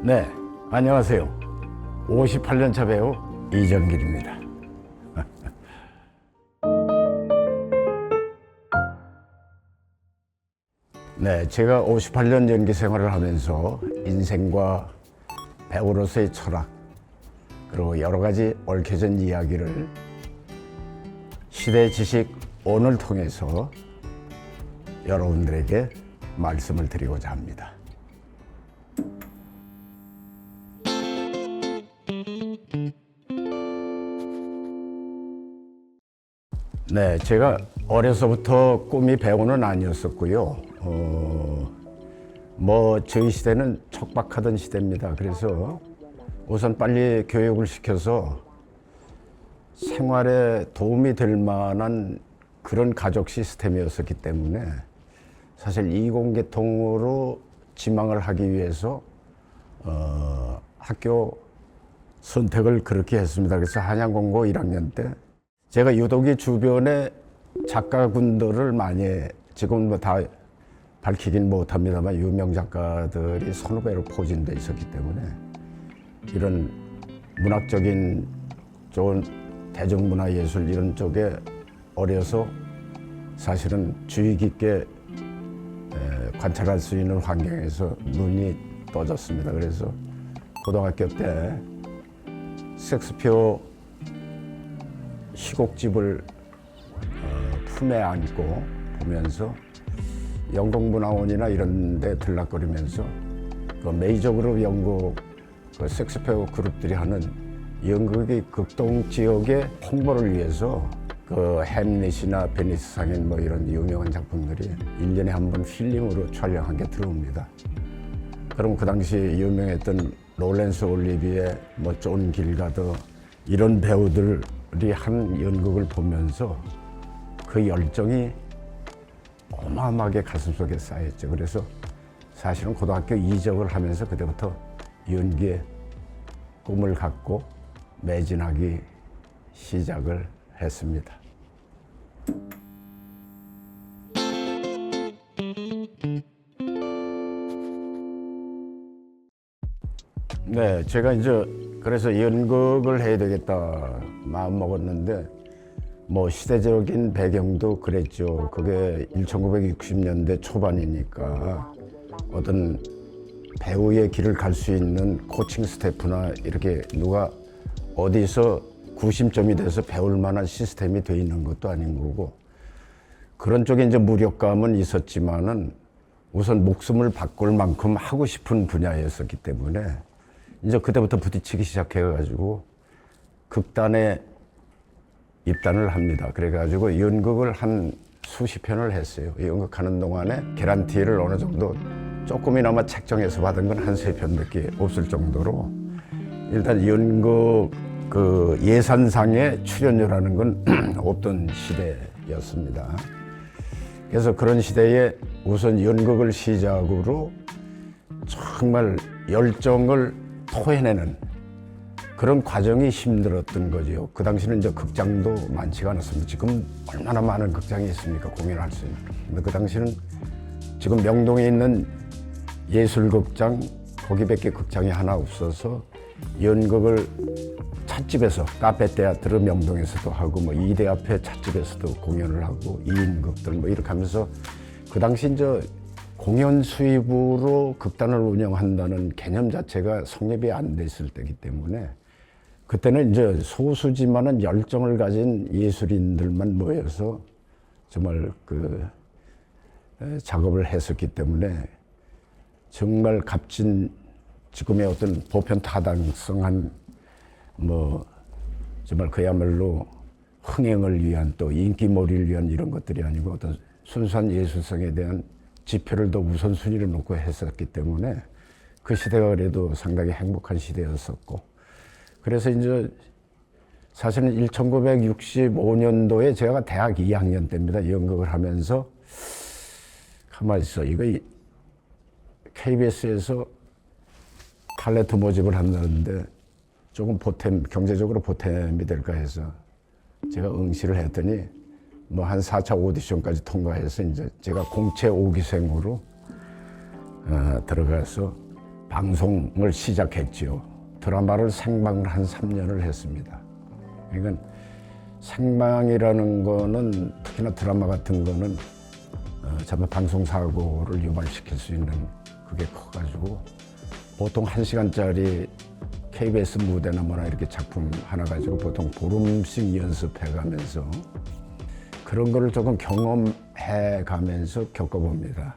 네, 안녕하세요. 58년차 배우 이정길입니다. 네, 제가 58년 연기 생활을 하면서 인생과 배우로서의 철학, 그리고 여러 가지 얽혀진 이야기를 시대 지식 온을 통해서 여러분들에게 말씀을 드리고자 합니다. 네, 제가 어려서부터 꿈이 배우는 아니었었고요. 저희 시대는 척박하던 시대입니다. 그래서 우선 빨리 교육을 시켜서 생활에 도움이 될 만한 그런 가족 시스템이었었기 때문에 사실 이공계통으로 지망을 하기 위해서 학교 선택을 그렇게 했습니다. 그래서 한양공고 1학년 때 제가 유독이 주변에 작가군들을 많이, 지금 다 밝히긴 못합니다만 유명 작가들이 선후배로 포진돼 있었기 때문에 이런 문학적인 좋은 대중문화예술 이런 쪽에 어려서 사실은 주의 깊게 관찰할 수 있는 환경에서 눈이 떠졌습니다. 그래서 고등학교 때 섹스피어 시곡집을 품에 안고 보면서 영동문화원이나 이런 데 들락거리면서 그 메이저 그룹 연극 그 섹스피어 그룹들이 하는 연극의 극동 지역의 홍보를 위해서 그 햄릿이나 베니스 상인 뭐 이런 유명한 작품들이 1년에 한 번 필름으로 촬영한 게 들어옵니다. 그럼 그 당시 유명했던 로렌스 올리비에, 뭐 존 길가드 이런 배우들이 한 연극을 보면서 그 열정이 어마어마하게 가슴속에 쌓였죠. 그래서 사실은 고등학교 이적을 하면서 그때부터 연기에 꿈을 갖고 매진하기 시작을 했습니다. 네, 제가 이제 그래서 연극을 해야 되겠다 마음 먹었는데 뭐 시대적인 배경도 그랬죠. 그게 1960년대 초반이니까 어떤 배우의 길을 갈 수 있는 코칭 스태프나 이렇게 누가 어디서 구심점이 돼서 배울 만한 시스템이 돼 있는 것도 아닌 거고 그런 쪽에 이제 무력감은 있었지만은 우선 목숨을 바꿀 만큼 하고 싶은 분야였었기 때문에 이제 그때부터 부딪히기 시작해가지고 극단에 입단을 합니다. 그래가지고 연극을 한 수십 편을 했어요. 연극하는 동안에 개런티를 어느 정도 조금이나마 책정해서 받은 건 한 세 편밖에 없을 정도로 일단 연극 그 예산상의 출연료라는 건 없던 시대였습니다. 그래서 그런 시대에 우선 연극을 시작으로 정말 열정을 토해내는 그런 과정이 힘들었던 거죠. 그 당시는 이제 극장도 많지가 않았습니다. 지금 얼마나 많은 극장이 있습니까? 공연할 수 있는. 근데 그 당시는 지금 명동에 있는 예술극장 거기밖에 극장이 하나 없어서 연극을 찻집에서 카페 테아트르 명동에서도 하고 뭐 이대 앞에 찻집에서도 공연을 하고 2인극들 뭐 이렇게 하면서 그 당시 이제 공연 수입으로 극단을 운영한다는 개념 자체가 성립이 안 됐을 때이기 때문에 그때는 이제 소수지만은 열정을 가진 예술인들만 모여서 정말 그 작업을 했었기 때문에 정말 값진 지금의 어떤 보편 타당성한 뭐 정말 그야말로 흥행을 위한 또 인기몰이를 위한 이런 것들이 아니고 어떤 순수한 예술성에 대한 지표를 더 우선순위를 놓고 했었기 때문에 그 시대가 그래도 상당히 행복한 시대였었고 그래서 이제 사실은 1965년도에 제가 대학 2학년 때입니다. 연극을 하면서 가만히 있어. 이거 KBS에서 탤런트 모집을 한다는데 조금 보탬, 경제적으로 보탬이 될까 해서 제가 응시를 했더니 뭐 한 4차 오디션까지 통과해서 이제 제가 공채 5기생으로 들어가서 방송을 시작했지요. 드라마를 생방을 한 3년을 했습니다. 그러니까 생방이라는 거는 특히나 드라마 같은 거는 정말 방송사고를 유발시킬 수 있는 그게 커가지고 보통 1시간짜리 KBS 무대나 뭐나 이렇게 작품 하나 가지고 보통 보름씩 연습해 가면서 그런 거를 조금 경험해 가면서 겪어봅니다.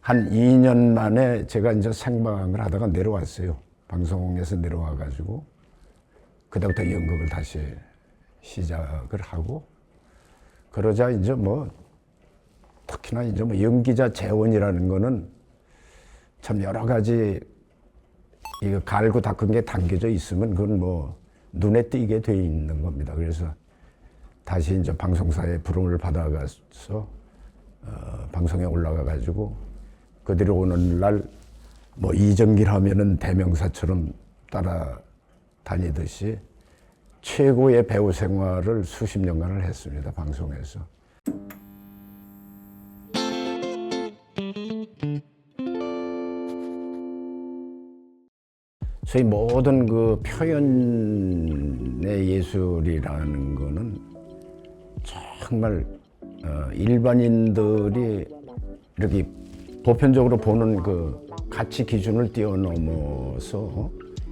한 2년 만에 제가 이제 생방을 하다가 내려왔어요. 방송에서 내려와 가지고 그다음부터 연극을 다시 시작을 하고 그러자 이제 뭐 특히나 이제 뭐 연기자 재혼이라는 거는 참 여러 가지 이거 갈고 닦은 게 담겨져 있으면 그건 뭐 눈에 띄게 돼 있는 겁니다. 그래서 다시 이제 방송사에 부름을 받아가서 방송에 올라가 가지고 그들이 오는 날 뭐 이정길 하면은 대명사처럼 따라다니듯이 최고의 배우 생활을 수십 년간을 했습니다. 방송에서. 저희 모든 그 표현의 예술이라는 거는 정말 일반인들이 이렇게 보편적으로 보는 그 가치 기준을 뛰어넘어서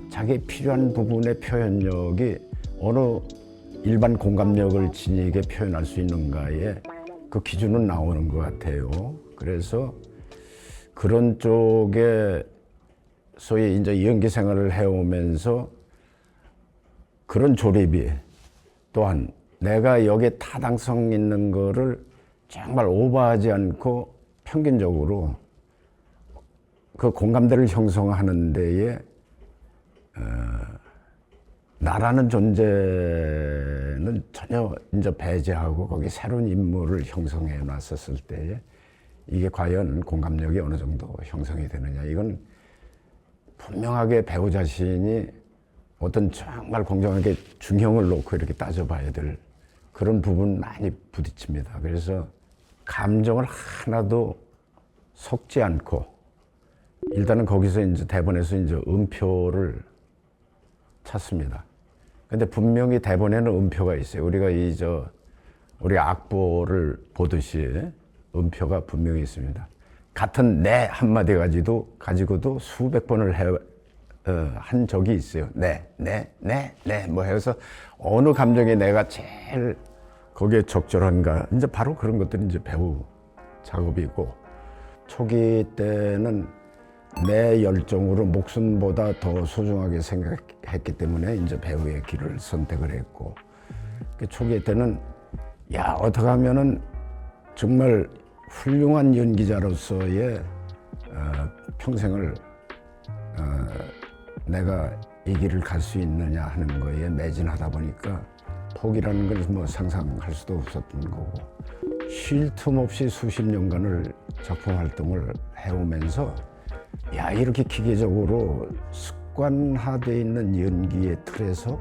자기 필요한 부분의 표현력이 어느 일반 공감력을 지니게 표현할 수 있는가에 그 기준은 나오는 것 같아요. 그래서 그런 쪽에 소위 이제 연기 생활을 해오면서 그런 조립이 또한 내가 여기에 타당성 있는 거를 정말 오버하지 않고 평균적으로 그 공감대를 형성하는 데에 나라는 존재는 전혀 이제 배제하고 거기 새로운 인물을 형성해 놨었을 때에 이게 과연 공감력이 어느 정도 형성이 되느냐. 이건 분명하게 배우 자신이 어떤 정말 공정하게 중형을 놓고 이렇게 따져봐야 될 그런 부분 많이 부딪힙니다. 그래서 감정을 하나도 섞지 않고 일단은 거기서 이제 대본에서 이제 음표를 찾습니다. 근데 분명히 대본에는 음표가 있어요. 우리가 우리 악보를 보듯이 음표가 분명히 있습니다. 같은 네 한마디 가지고도 수백 번을 한 적이 있어요. 네 뭐 해서 어느 감정에 내가 제일 거기에 적절한가. 이제 바로 그런 것들이 이제 배우 작업이고 초기 때는 내 열정으로 목숨보다 더 소중하게 생각했기 때문에 이제 배우의 길을 선택을 했고 초기 때는 야 어떻게 하면은 정말 훌륭한 연기자로서의 평생을 내가 이 길을 갈 수 있느냐 하는 거에 매진하다 보니까 포기라는 걸 뭐 상상할 수도 없었던 거고 쉴 틈 없이 수십 년간을 작품 활동을 해오면서 야 이렇게 기계적으로 습관화되어 있는 연기의 틀에서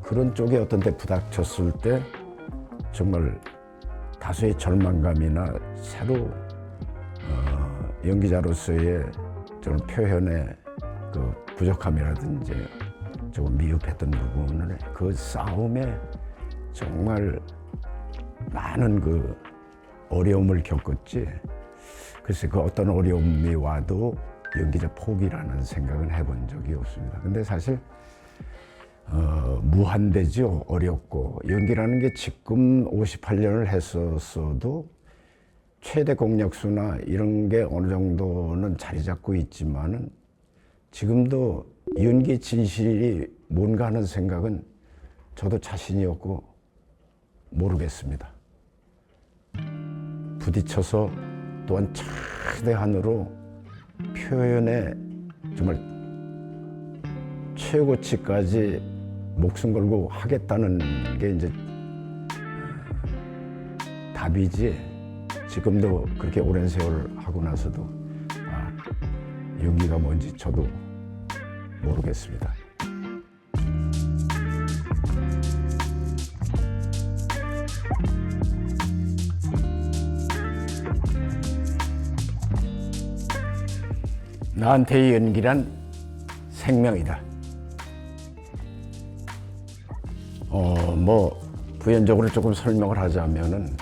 그런 쪽에 어떤 때 부닥쳤을 때 정말 다소의 절망감이나 새로 연기자로서의 좀 표현의 그 부족함이라든지 조금 미흡했던 부분을 그 싸움에 정말 많은 그 어려움을 겪었지. 글쎄 그 어떤 어려움이 와도 연기자 포기라는 생각은 해본 적이 없습니다. 근데 사실 무한대죠. 어렵고 연기라는 게 지금 58년을 했었어도 최대 공약수나 이런 게 어느 정도는 자리 잡고 있지만은 지금도 연기 진실이 뭔가 하는 생각은 저도 자신이 없고 모르겠습니다. 부딪혀서 또한 최대한으로 표현에 정말 최고치까지 목숨 걸고 하겠다는 게 이제 답이지. 지금도 그렇게 오랜 세월 하고 나서도 연기가 뭔지 저도 모르겠습니다. 나한테 연기란 생명이다. 뭐 부연적으로 조금 설명을 하자면은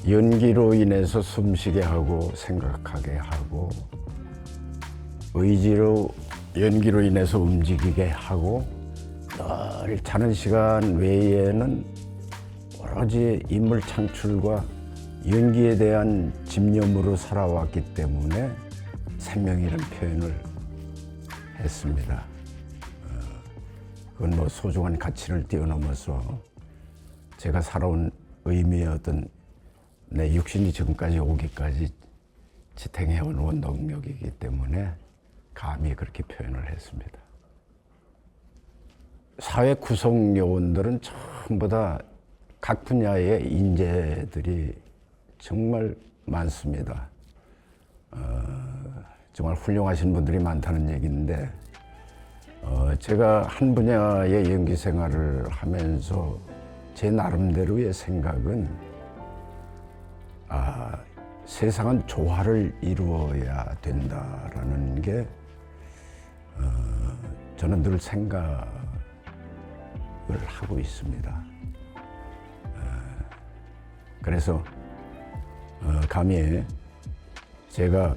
연기로 인해서 숨쉬게 하고 생각하게 하고 의지로 연기로 인해서 움직이게 하고 늘 자는 시간 외에는 오로지 인물 창출과 연기에 대한 집념으로 살아왔기 때문에 생명이라는 표현을 했습니다. 그건 뭐 소중한 가치를 뛰어넘어서 제가 살아온 의미의 어떤 내 육신이 지금까지 오기까지 지탱해온 원동력이기 때문에 감히 그렇게 표현을 했습니다. 사회 구성 요원들은 전부 다 각 분야의 인재들이 정말 많습니다. 정말 훌륭하신 분들이 많다는 얘기인데 제가 한 분야의 연기 생활을 하면서 제 나름대로의 생각은 세상은 조화를 이루어야 된다라는 게 저는 늘 생각을 하고 있습니다. 그래서 감히 제가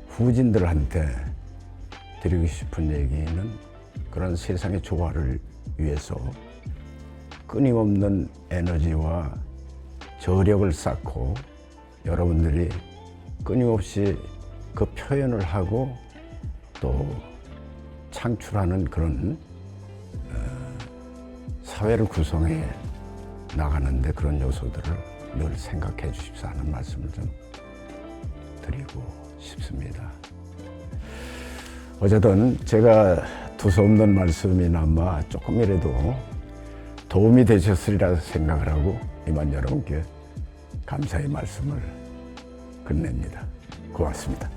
후진들한테 드리고 싶은 얘기는 그런 세상의 조화를 위해서 끊임없는 에너지와 저력을 쌓고 여러분들이 끊임없이 그 표현을 하고 또 창출하는 그런 사회를 구성해 나가는데 그런 요소들을 늘 생각해 주십사 하는 말씀을 좀 드리고 싶습니다. 어쨌든 제가 두서없는 말씀이나마 조금이라도 도움이 되셨으리라 생각을 하고 이만 여러분께 감사의 말씀을 건넵니다. 고맙습니다.